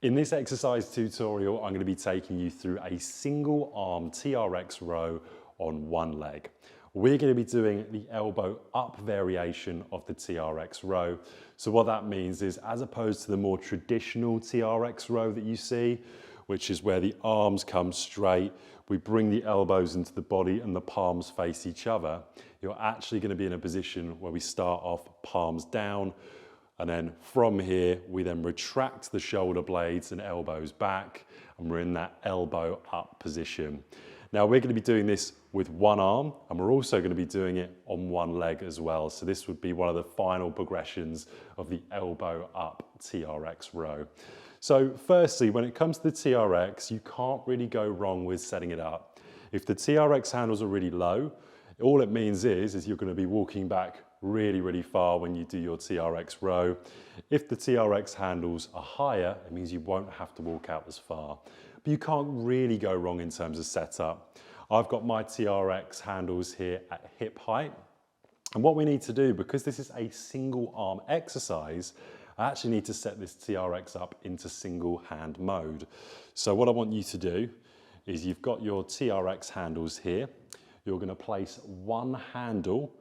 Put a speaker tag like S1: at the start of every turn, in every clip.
S1: In this exercise tutorial, I'm going to be taking you through a single arm TRX row on one leg. We're going to be doing the elbow up variation of the TRX row. So what that means is, as opposed to the more traditional TRX row that you see, which is where the arms come straight, we bring the elbows into the body and the palms face each other, you're actually going to be in a position where we start off palms down, and then from here, we then retract the shoulder blades and elbows back, and we're in that elbow up position. Now we're going to be doing this with one arm, and we're also going to be doing it on one leg as well. So this would be one of the final progressions of the elbow up TRX row. So firstly, when it comes to the TRX, you can't really go wrong with setting it up. If the TRX handles are really low, all it means is you're going to be walking back really far when you do your TRX row. If the TRX handles are higher, it means you won't have to walk out as far. But you can't really go wrong in terms of setup. I've got my TRX handles here at hip height. And what we need to do, because this is a single arm exercise, I actually need to set this TRX up into single hand mode. So what I want you to do is, you've got your TRX handles here. You're going to place one handle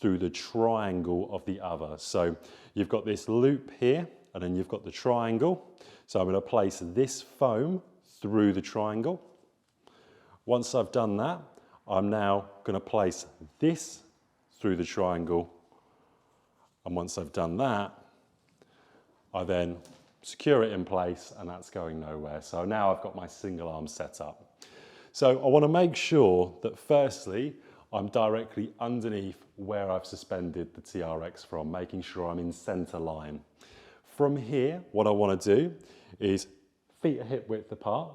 S1: through the triangle of the other. So you've got this loop here, and then you've got the triangle. So I'm going to place this foam through the triangle. Once I've done that, I'm now going to place this through the triangle. And once I've done that, I then secure it in place, and that's going nowhere. So now I've got my single arm set up. So I want to make sure that firstly, I'm directly underneath where I've suspended the TRX from, making sure I'm in center line. From here, what I want to do is feet are hip width apart.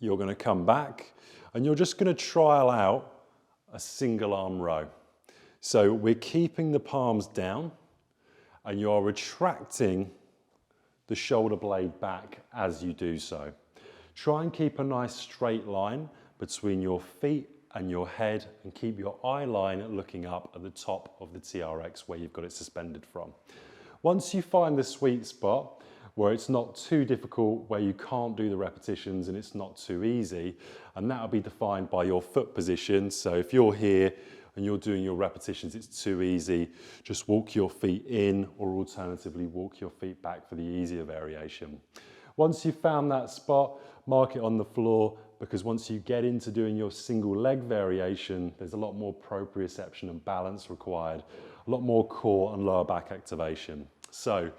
S1: You're going to come back, and you're just going to trial out a single arm row. So we're keeping the palms down, and you're retracting the shoulder blade back as you do so. Try and keep a nice straight line between your feet and your head, and keep your eye line looking up at the top of the TRX where you've got it suspended from. Once you find the sweet spot where it's not too difficult, where you can't do the repetitions and it's not too easy, and that'll be defined by your foot position. So if you're here and you're doing your repetitions, it's too easy, just walk your feet in, or alternatively walk your feet back for the easier variation. Once you've found that spot, mark it on the floor, because once you get into doing your single leg variation, there's a lot more proprioception and balance required, a lot more core and lower back activation. So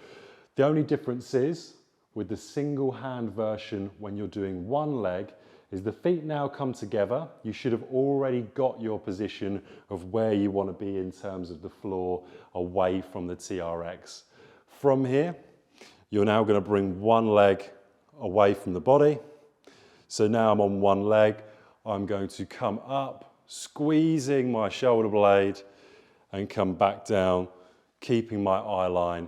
S1: the only difference is, with the single hand version, when you're doing one leg, is the feet now come together. You should have already got your position of where you want to be in terms of the floor away from the TRX. From here, you're now going to bring one leg away from the body. So now I'm on one leg. I'm going to come up, squeezing my shoulder blade, and come back down, keeping my eye line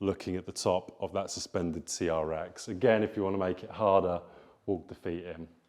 S1: looking at the top of that suspended TRX. Again, if you want to make it harder, walk the feet in.